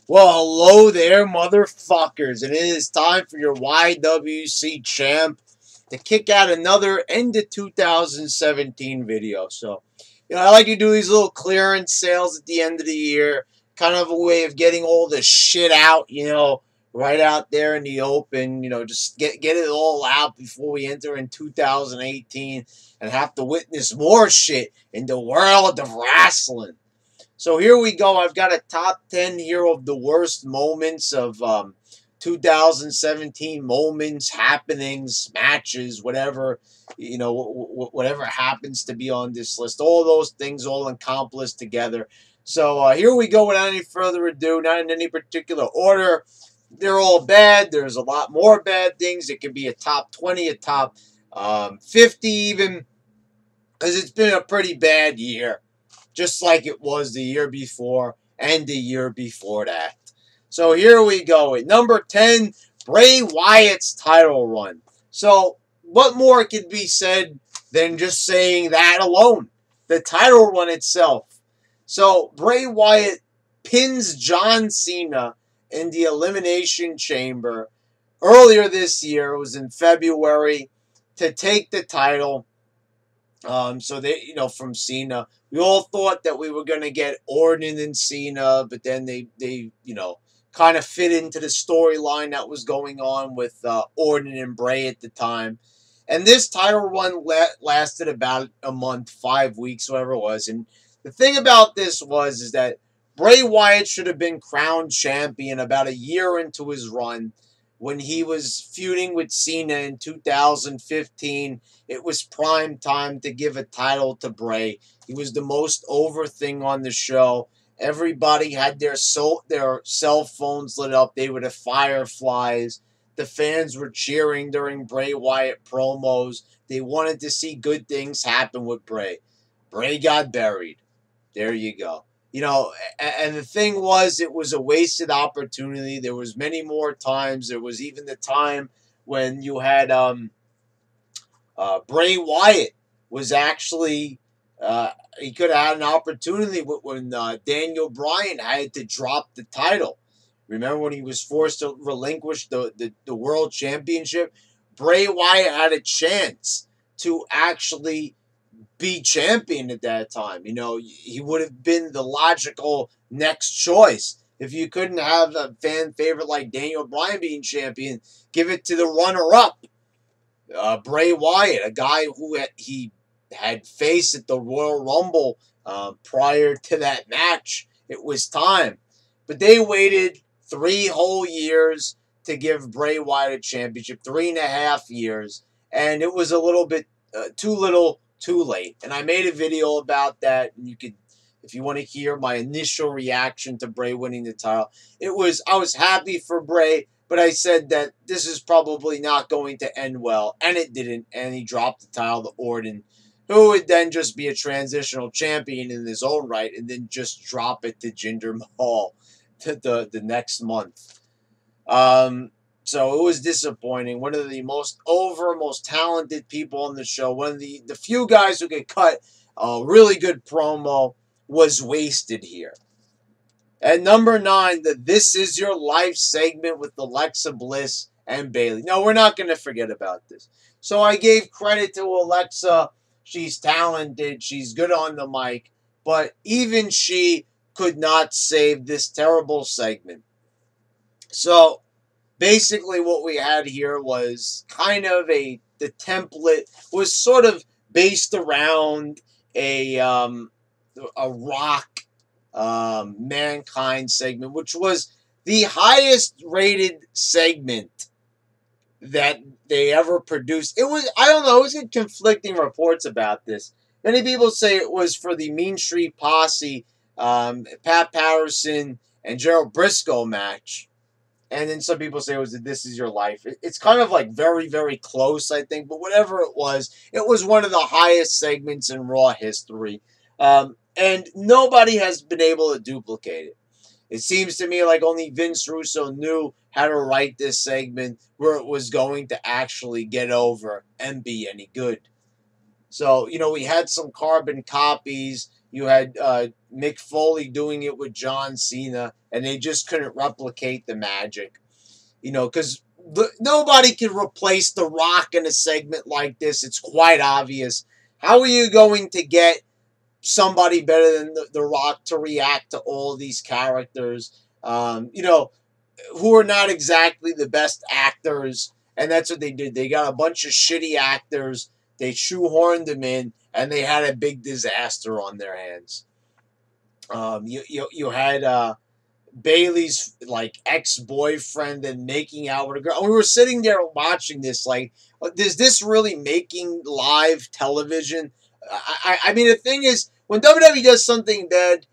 Well, hello there, motherfuckers, and it is time for your YWC champ to kick out another end of 2017 video. So, I like to do these little clearance sales at the end of the year, kind of a way of getting all the shit out, right out there in the open, just get it all out before we enter in 2018 and have to witness more shit in the world of wrestling. So here we go. I've got a top 10 here of the worst moments of 2017 moments, happenings, matches, whatever, whatever happens to be on this list. All those things all encompassed together. So here we go without any further ado, not in any particular order. They're all bad. There's a lot more bad things. It could be a top 20, a top 50 even, because it's been a pretty bad year, just like it was the year before and the year before that. So here we go. At number 10, Bray Wyatt's title run. So what more could be said than just saying that alone? The title run itself. So Bray Wyatt pins John Cena in the Elimination Chamber earlier this year. It was in February to take the title. So they, from Cena, we all thought that we were going to get Orton and Cena, but then they kind of fit into the storyline that was going on with Orton and Bray at the time. And this title run lasted about a month, 5 weeks, whatever it was. And the thing about this is that Bray Wyatt should have been crowned champion about a year into his run. When he was feuding with Cena in 2015, it was prime time to give a title to Bray. He was the most over thing on the show. Everybody had their cell phones lit up. They were the fireflies. The fans were cheering during Bray Wyatt promos. They wanted to see good things happen with Bray. Bray got buried. There you go. And the thing was, it was a wasted opportunity. There was many more times. There was even the time when you had Bray Wyatt was actually, he could have had an opportunity when Daniel Bryan had to drop the title. Remember when he was forced to relinquish the World Championship? Bray Wyatt had a chance to actually be champion at that time. He would have been the logical next choice. If you couldn't have a fan favorite like Daniel Bryan being champion, give it to the runner-up, Bray Wyatt, a guy who he had faced at the Royal Rumble prior to that match. It was time. But they waited 3 whole years to give Bray Wyatt a championship, 3.5 years, and it was a little bit too little, too late. And I made a video about that, and you could, if you want to hear my initial reaction to Bray winning the title, I was happy for Bray, but I said that this is probably not going to end well, and it didn't, and he dropped the title to Orton, who would then just be a transitional champion in his own right, and then just drop it to Jinder Mahal the next month. So it was disappointing. One of the most talented people on the show, one of the few guys who could cut a really good promo, was wasted here. At number 9, the This Is Your Life segment with Alexa Bliss and Bayley. No, we're not going to forget about this. So I gave credit to Alexa. She's talented. She's good on the mic. But even she could not save this terrible segment. So basically what we had here was kind of the template was sort of based around a Rock Mankind segment, which was the highest rated segment that they ever produced. It was, I don't know, it was conflicting reports about this. Many people say it was for the Mean Street Posse, Pat Patterson and Gerald Briscoe match. And then some people say it was the This Is Your Life. It's kind of like very, very close, I think. But whatever it was one of the highest segments in Raw history. And nobody has been able to duplicate it. It seems to me like only Vince Russo knew how to write this segment where it was going to actually get over and be any good. So, we had some carbon copies. You had Mick Foley doing it with John Cena, and they just couldn't replicate the magic. You know, because nobody can replace The Rock in a segment like this. It's quite obvious. How are you going to get somebody better than the Rock to react to all of these characters? You know, who are not exactly the best actors, and that's what they did. They got a bunch of shitty actors, they shoehorned them in, and they had a big disaster on their hands. You had Bailey's like ex-boyfriend and making out with a girl. We were sitting there watching this, like, is this really making live television? I mean, the thing is, when WWE does something bad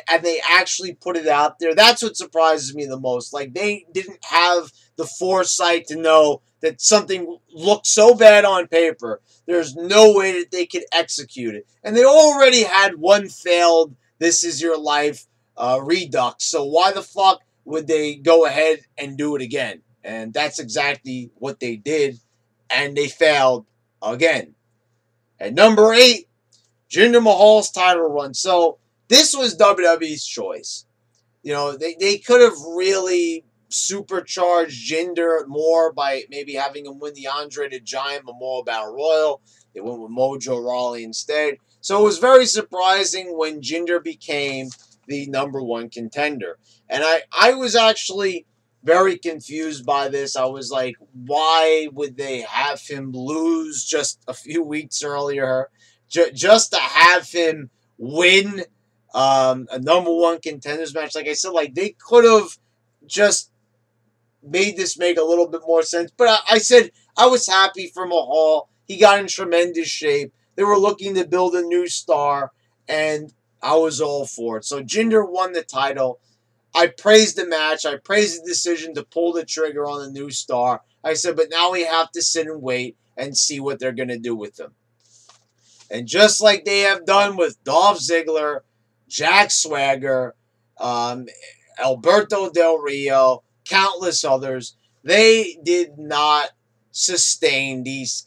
and they actually put it out there, that's what surprises me the most. Like, they didn't have the foresight to know that something looked so bad on paper, there's no way that they could execute it. And they already had one failed This Is Your Life redux, so why the fuck would they go ahead and do it again? And that's exactly what they did, and they failed again. At number 8, Jinder Mahal's title run. So this was WWE's choice. You know, they could have really supercharged Jinder more by maybe having him win the Andre the Giant Memorial Battle Royal. They went with Mojo Rawley instead. So it was very surprising when Jinder became the number 1 contender. And I was actually very confused by this. I was like, why would they have him lose just a few weeks earlier? Just to have him win a number 1 contenders match. Like I said, like, they could have just made this make a little bit more sense. But I said I was happy for Mahal. He got in tremendous shape. They were looking to build a new star, and I was all for it. So Jinder won the title. I praised the match. I praised the decision to pull the trigger on the new star. I said, but now we have to sit and wait and see what they're going to do with him. And just like they have done with Dolph Ziggler, Jack Swagger, Alberto Del Rio, countless others, they did not sustain these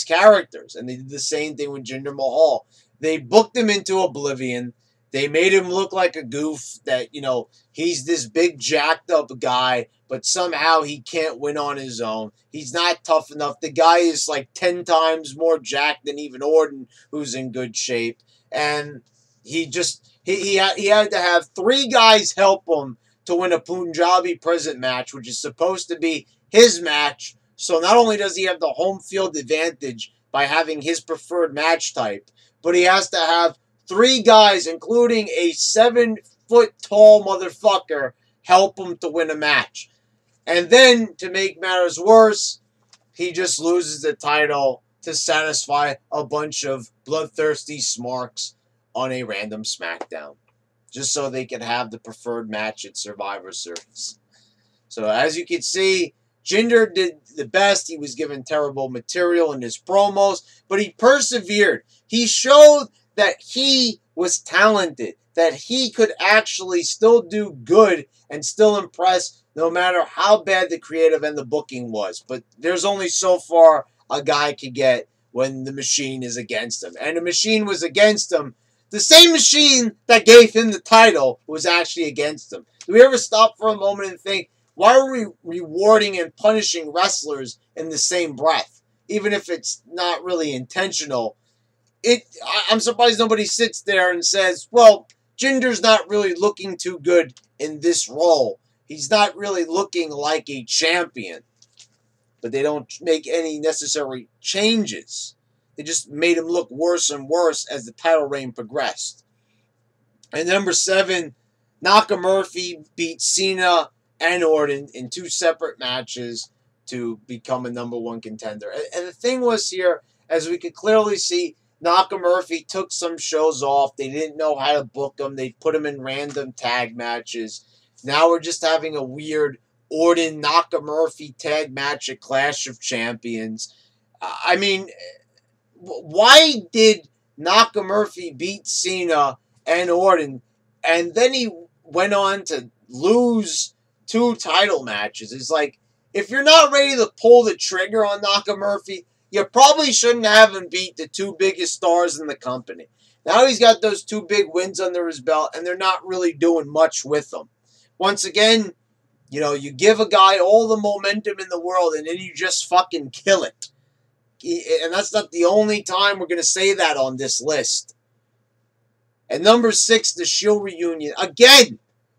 characters. And they did the same thing with Jinder Mahal. They booked him into oblivion. They made him look like a goof that, you know, he's this big jacked up guy, but somehow he can't win on his own. He's not tough enough. The guy is like 10 times more jacked than even Orton, who's in good shape. And he had to have 3 guys help him to win a Punjabi Prison match, which is supposed to be his match. So not only does he have the home field advantage by having his preferred match type, but he has to have 3 guys, including a 7-foot-tall motherfucker, help him to win a match. And then, to make matters worse, he just loses the title to satisfy a bunch of bloodthirsty smarks on a random SmackDown, just so they could have the preferred match at Survivor Series. So as you can see, Jinder did the best. He was given terrible material in his promos, but he persevered. He showed that he was talented, that he could actually still do good and still impress no matter how bad the creative and the booking was. But there's only so far a guy could get when the machine is against him. And the machine was against him. The same machine that gave him the title was actually against him. Do we ever stop for a moment and think, why are we rewarding and punishing wrestlers in the same breath? Even if it's not really intentional. I'm surprised nobody sits there and says, well, Jinder's not really looking too good in this role. He's not really looking like a champion. But they don't make any necessary changes. They just made him look worse and worse as the title reign progressed. And number 7, Nakamura beat Cena and Orton in 2 separate matches to become a number 1 contender. And the thing was here, as we could clearly see, Nakamura took some shows off. They didn't know how to book them. They put him in random tag matches. Now we're just having a weird Orton-Nakamura tag match at Clash of Champions. I mean, why did Nakamura beat Cena and Orton, and then he went on to lose 2 title matches? It's like, if you're not ready to pull the trigger on Nakamura, you probably shouldn't have him beat the 2 biggest stars in the company. Now he's got those 2 big wins under his belt, and they're not really doing much with them. Once again, you know, you give a guy all the momentum in the world, and then you just fucking kill it. And that's not the only time we're going to say that on this list. At number 6, the Shield reunion.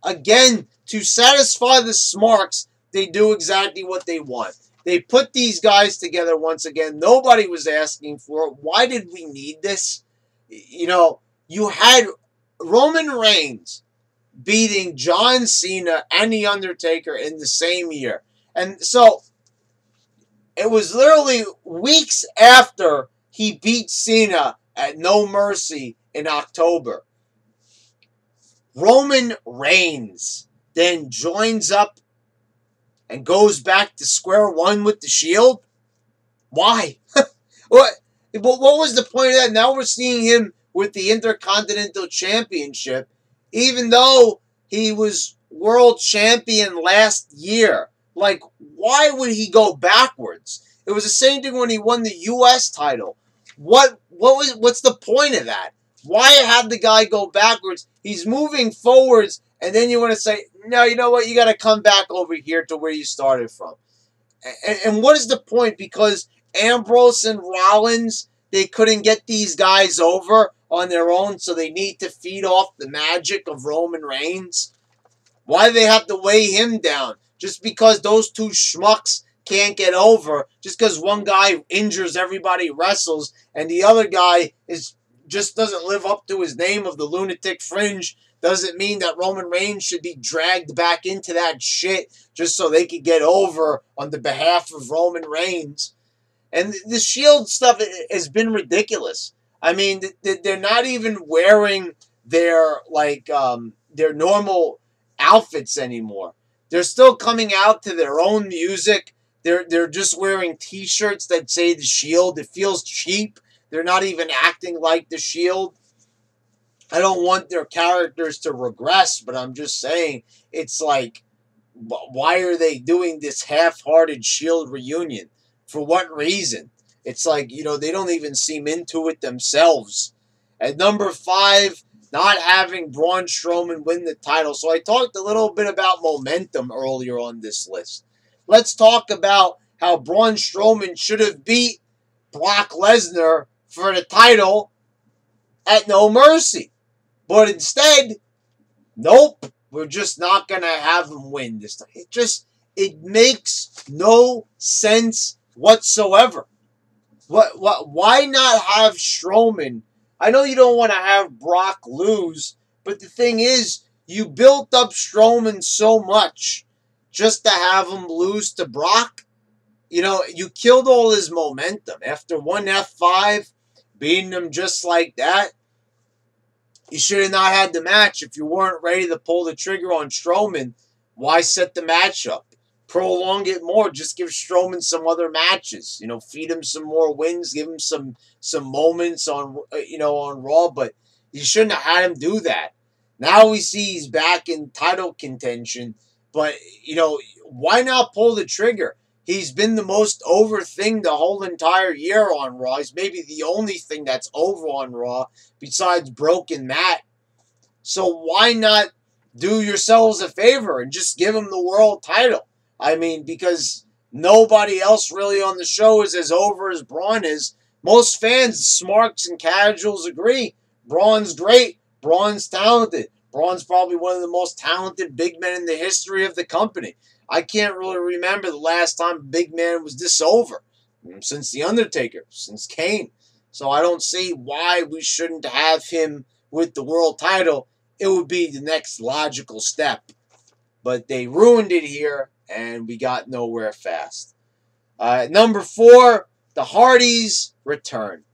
Again, to satisfy the smarks, they do exactly what they want. They put these guys together once again. Nobody was asking for it. Why did we need this? You know, you had Roman Reigns beating John Cena and The Undertaker in the same year. And so it was literally weeks after he beat Cena at No Mercy in October. Roman Reigns then joins up and goes back to square one with the Shield? Why? What was the point of that? Now we're seeing him with the Intercontinental Championship, even though he was world champion last year. Like, why would he go backwards? It was the same thing when he won the U.S. title. What's the point of that? Why have the guy go backwards? He's moving forwards, and then you want to say, no, you know what? You got to come back over here to where you started from. And what is the point? Because Ambrose and Rollins, they couldn't get these guys over on their own, so they need to feed off the magic of Roman Reigns. Why do they have to weigh him down? Just because those 2 schmucks can't get over, just because one guy injures everybody wrestles, and the other guy just doesn't live up to his name of the Lunatic Fringe, doesn't mean that Roman Reigns should be dragged back into that shit just so they could get over on the behalf of Roman Reigns. And the Shield stuff has been ridiculous. I mean, they're not even wearing their normal outfits anymore. They're still coming out to their own music. They're just wearing T-shirts that say the Shield. It feels cheap. They're not even acting like the Shield. I don't want their characters to regress, but I'm just saying, it's like, why are they doing this half-hearted Shield reunion? For what reason? It's like, you know, they don't even seem into it themselves. At number 5, not having Braun Strowman win the title. So I talked a little bit about momentum earlier on this list. Let's talk about how Braun Strowman should have beat Brock Lesnar for the title at No Mercy. But instead, nope, we're just not going to have him win this time. It makes no sense whatsoever. Why not have Strowman? I know you don't want to have Brock lose, but the thing is, you built up Strowman so much just to have him lose to Brock. You know, you killed all his momentum. After one F5, beating him just like that, you should have not had the match. If you weren't ready to pull the trigger on Strowman, why set the match up? Prolong it more. Just give Strowman some other matches. You know, feed him some more wins. Give him some moments on on Raw. But you shouldn't have had him do that. Now we see he's back in title contention. But why not pull the trigger? He's been the most over thing the whole entire year on Raw. He's maybe the only thing that's over on Raw besides Broken Matt. So why not do yourselves a favor and just give him the world title? I mean, because nobody else really on the show is as over as Braun is. Most fans, smarks and casuals agree. Braun's great. Braun's talented. Braun's probably one of the most talented big men in the history of the company. I can't really remember the last time a big man was this over. Since The Undertaker, since Kane. So I don't see why we shouldn't have him with the world title. It would be the next logical step. But they ruined it here, and we got nowhere fast. Number 4, the Hardys return.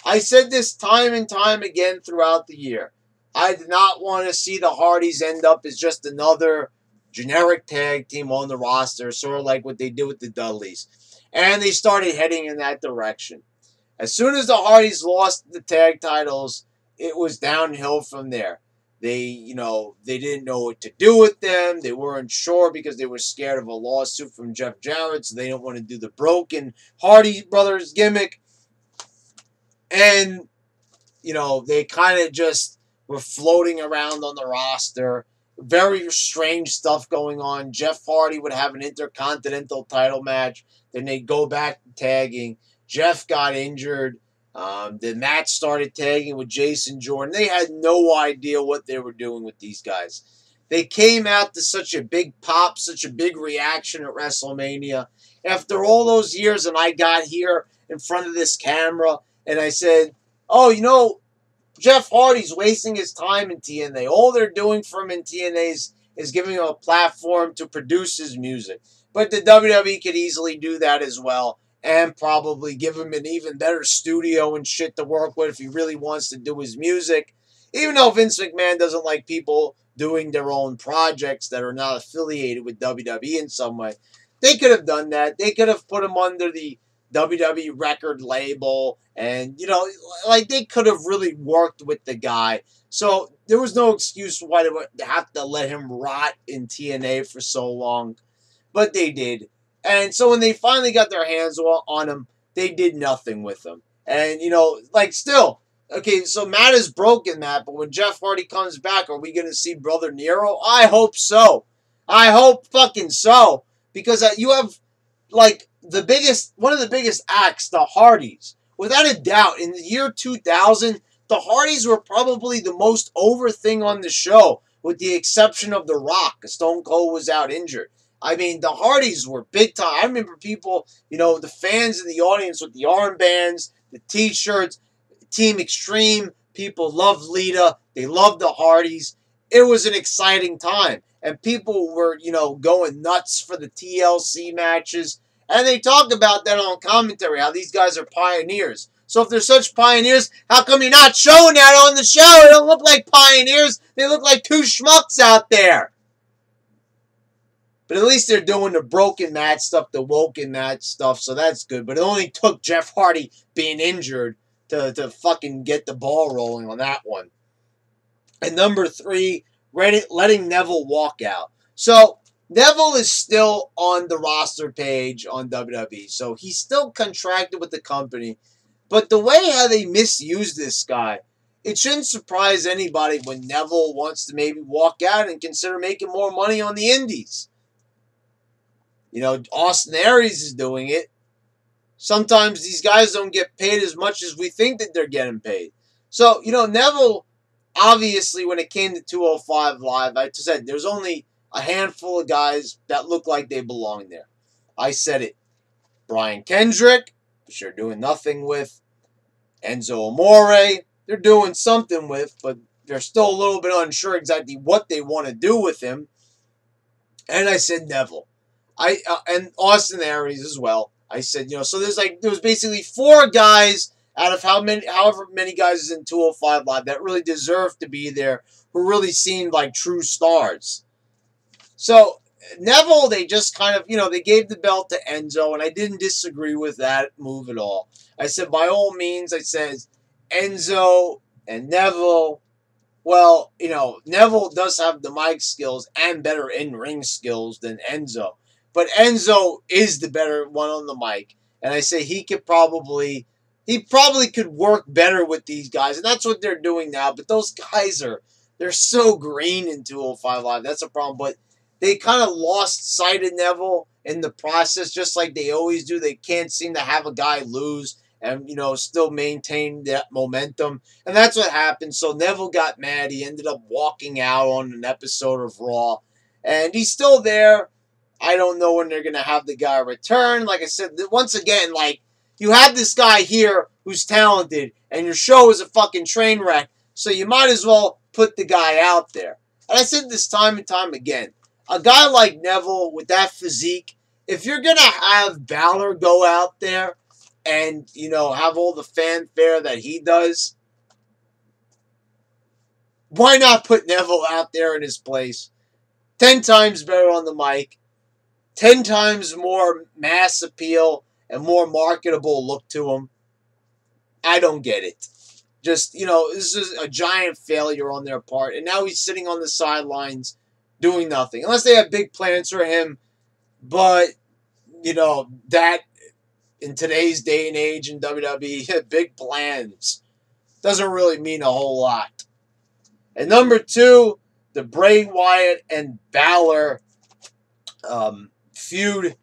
I said this time and time again throughout the year. I did not want to see the Hardys end up as just another generic tag team on the roster, sort of like what they did with the Dudleys. And they started heading in that direction. As soon as the Hardys lost the tag titles, it was downhill from there. They didn't know what to do with them. They weren't sure because they were scared of a lawsuit from Jeff Jarrett, so they didn't want to do the broken Hardy Brothers gimmick. And, they kind of just were floating around on the roster. Very strange stuff going on. Jeff Hardy would have an Intercontinental title match. Then they'd go back to tagging. Jeff got injured. The match started tagging with Jason Jordan. They had no idea what they were doing with these guys. They came out to such a big pop, such a big reaction at WrestleMania. After all those years, and I got here in front of this camera, and I said, oh, Jeff Hardy's wasting his time in TNA. All they're doing for him in TNA is giving him a platform to produce his music. But the WWE could easily do that as well, and probably give him an even better studio and shit to work with if he really wants to do his music. Even though Vince McMahon doesn't like people doing their own projects that are not affiliated with WWE in some way. They could have done that. They could have put him under the WWE record label, and they could have really worked with the guy. So there was no excuse why they would have to let him rot in TNA for so long, but they did. And so when they finally got their hands on him, they did nothing with him. And still, okay, so Matt is broken, Matt, but when Jeff Hardy comes back, are we going to see Brother Nero? I hope so. I hope fucking so. Because you have, one of the biggest acts, the Hardys. Without a doubt, in the year 2000, the Hardys were probably the most over thing on the show, with the exception of The Rock. Stone Cold was out injured. I mean, the Hardys were big time. I remember people, the fans in the audience with the armbands, the T-shirts, Team Extreme. People loved Lita. They loved the Hardys. It was an exciting time. And people were, going nuts for the TLC matches. And they talk about that on commentary, how these guys are pioneers. So if they're such pioneers, how come you're not showing that on the show? They don't look like pioneers. They look like two schmucks out there. But at least they're doing the broken match stuff, the woken match stuff, so that's good. But it only took Jeff Hardy being injured to fucking get the ball rolling on that one. And number 3, letting Neville walk out. So Neville is still on the roster page on WWE. So he's still contracted with the company. But the way how they misuse this guy, it shouldn't surprise anybody when Neville wants to maybe walk out and consider making more money on the indies. Austin Aries is doing it. Sometimes these guys don't get paid as much as we think that they're getting paid. So, Neville, obviously, when it came to 205 Live, I said there's only a handful of guys that look like they belong there. I said it. Brian Kendrick, which they're doing nothing with. Enzo Amore, they're doing something with, but they're still a little bit unsure exactly what they want to do with him. And I said Neville. And Austin Aries as well. I said, so there was basically 4 guys out of however many guys is in 205 Live that really deserve to be there, who really seemed like true stars. So Neville, they just kind of, they gave the belt to Enzo, and I didn't disagree with that move at all. I said, by all means, I said, Enzo and Neville, well, Neville does have the mic skills and better in-ring skills than Enzo. But Enzo is the better one on the mic. And I say he probably could work better with these guys. And that's what they're doing now. But those guys they're so green in 205 Live. That's a problem. But they kind of lost sight of Neville in the process, just like they always do. They can't seem to have a guy lose and, still maintain that momentum. And that's what happened. So Neville got mad. He ended up walking out on an episode of Raw. And he's still there. I don't know when they're going to have the guy return. Like I said, once again, you have this guy here who's talented, and your show is a fucking train wreck, so you might as well put the guy out there. And I said this time and time again. A guy like Neville with that physique, if you're going to have Balor go out there and, have all the fanfare that he does, why not put Neville out there in his place? 10 times better on the mic. 10 times more mass appeal and more marketable look to him. I don't get it. Just, this is a giant failure on their part. And now he's sitting on the sidelines doing nothing. Unless they have big plans for him. But, that in today's day and age in WWE, big plans. doesn't really mean a whole lot. And number 2, the Bray Wyatt and Balor feud.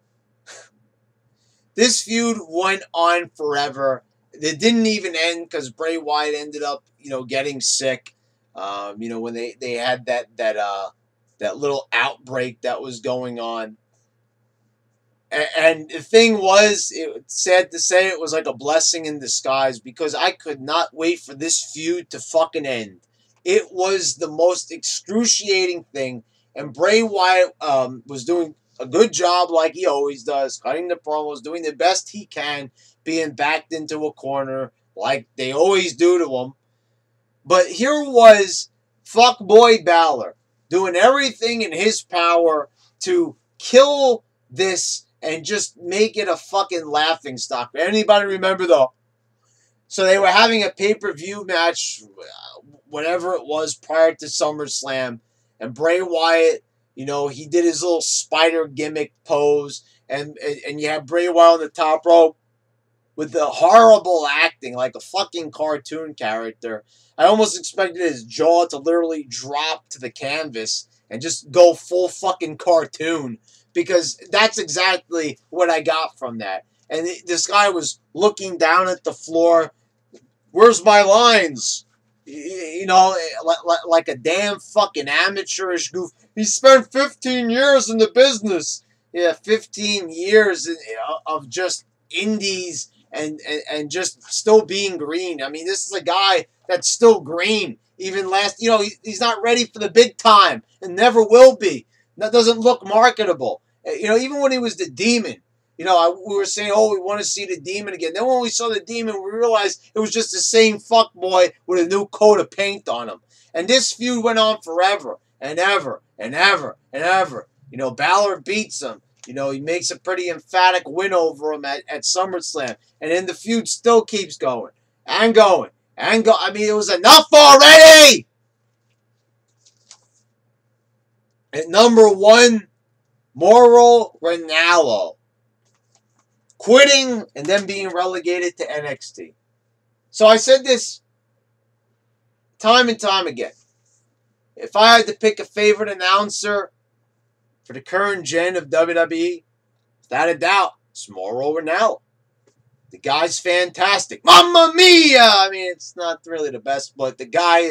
This feud went on forever. It didn't even end because Bray Wyatt ended up, getting sick. When they had that little outbreak that was going on. And the thing was, it's sad to say, it was like a blessing in disguise because I could not wait for this feud to fucking end. It was the most excruciating thing, and Bray Wyatt was doing a good job like he always does, cutting the promos, doing the best he can, being backed into a corner like they always do to him. But here was fuckboy Balor doing everything in his power to kill this and just make it a fucking laughingstock. Anybody remember, though? So they were having a pay-per-view match, whatever it was, prior to SummerSlam. And Bray Wyatt, he did his little spider gimmick pose. And you had Bray Wyatt on the top rope with the horrible acting, like a fucking cartoon character. I almost expected his jaw to literally drop to the canvas and just go full fucking cartoon. Because that's exactly what I got from that. And this guy was looking down at the floor. Where's my lines? Like a damn fucking amateurish goof. He spent 15 years in the business. Yeah, 15 years of just indies and just still being green. I mean, this is a guy that's still green. Even he's not ready for the big time and never will be. That doesn't look marketable. Even when he was the Demon, we were saying, we want to see the Demon again. Then when we saw the Demon, we realized it was just the same fuckboy with a new coat of paint on him. And this feud went on forever and ever and ever and ever. Balor beats him. He makes a pretty emphatic win over him at SummerSlam. And then the feud still keeps going and going and go. I mean, it was enough already! At number 1, Mauro Ranallo quitting and then being relegated to NXT. So I said this time and time again. If I had to pick a favorite announcer for the current gen of WWE, without a doubt, it's Mauro Ranallo. The guy's fantastic. Mamma mia! I mean, it's not really the best, but the guy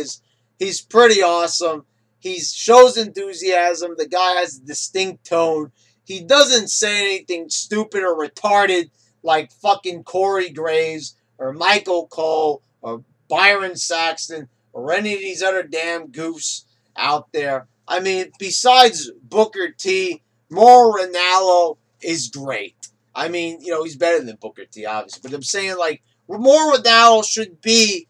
he's pretty awesome. He shows enthusiasm. The guy has a distinct tone. He doesn't say anything stupid or retarded like fucking Corey Graves or Michael Cole or Byron Saxton or any of these other damn goofs out there. I mean, besides Booker T, Mauro Ranallo is great. I mean, he's better than Booker T, obviously. But I'm saying, Mauro Ranallo should be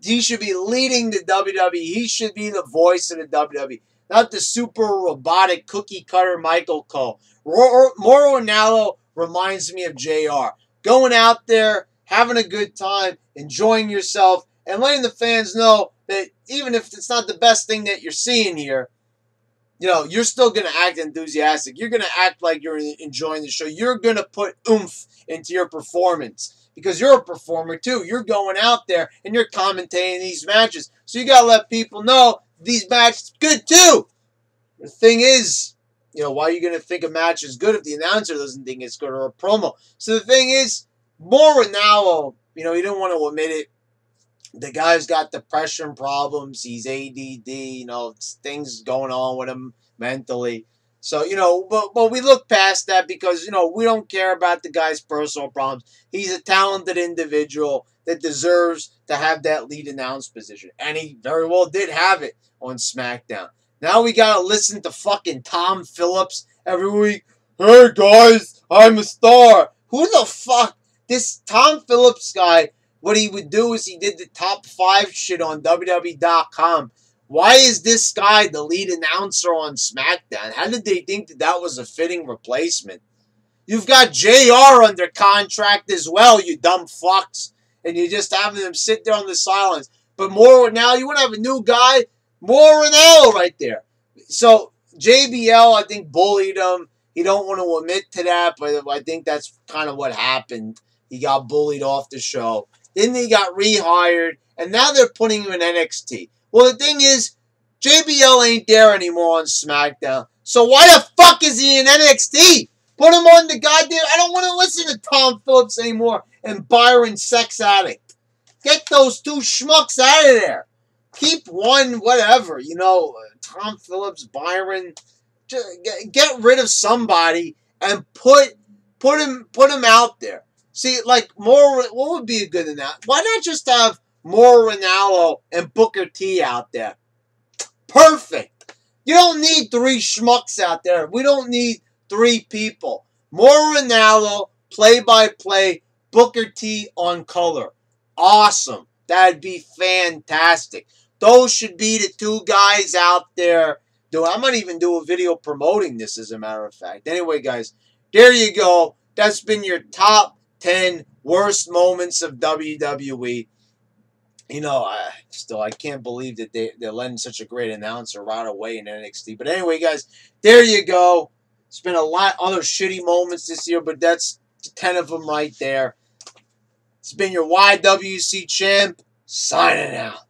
leading the WWE. He should be the voice of the WWE. Not the super robotic cookie cutter Michael Cole. Mauro Ranallo reminds me of JR. Going out there, having a good time, enjoying yourself, and letting the fans know that even if it's not the best thing that you're seeing here, you're still going to act enthusiastic. You're going to act like you're enjoying the show. You're going to put oomph into your performance. Because you're a performer too. You're going out there and you're commentating these matches. So you got to let people know these matches good too. The thing is, why are you going to think a match is good if the announcer doesn't think it's good or a promo? So the thing is, Mauro Ranallo, he didn't want to admit it. The guy's got depression problems. He's ADD, things going on with him mentally. So, but we look past that because, we don't care about the guy's personal problems. He's a talented individual that deserves to have that lead announce position. And he very well did have it on SmackDown. Now we got to listen to fucking Tom Phillips every week. Hey, guys, I'm a star. Who the fuck? This Tom Phillips guy, what he would do is he did the top 5 shit on WWE.com. Why is this guy the lead announcer on SmackDown? How did they think that was a fitting replacement? You've got JR under contract as well, you dumb fucks. And you're just having them sit there on the sidelines. But Mauro Ranallo, you want to have a new guy? Mauro Ranallo right there. So JBL, I think, bullied him. He don't want to admit to that, but I think that's kind of what happened. He got bullied off the show. Then he got rehired, and now they're putting him in NXT. Well, the thing is, JBL ain't there anymore on SmackDown. So why the fuck is he in NXT? Put him on the goddamn... I don't want to listen to Tom Phillips anymore and Byron Sex Addict. Get those two schmucks out of there. Keep one, whatever, you know, Tom Phillips, Byron. Just get rid of somebody and put him out there. See, like, what would be a good enough? Why not just have Mauro Ranallo and Booker T out there? Perfect. You don't need 3 schmucks out there. We don't need 3 people. Mauro Ranallo, play-by-play, Booker T on color. Awesome. That'd be fantastic. Those should be the 2 guys out there. I might even do a video promoting this, as a matter of fact. Anyway, guys, there you go. That's been your top 10 worst moments of WWE. You know, I can't believe that they're letting such a great announcer rot away in NXT. But anyway, guys, there you go. It's been a lot other shitty moments this year, but that's 10 of them right there. It's been your YWC champ, signing out.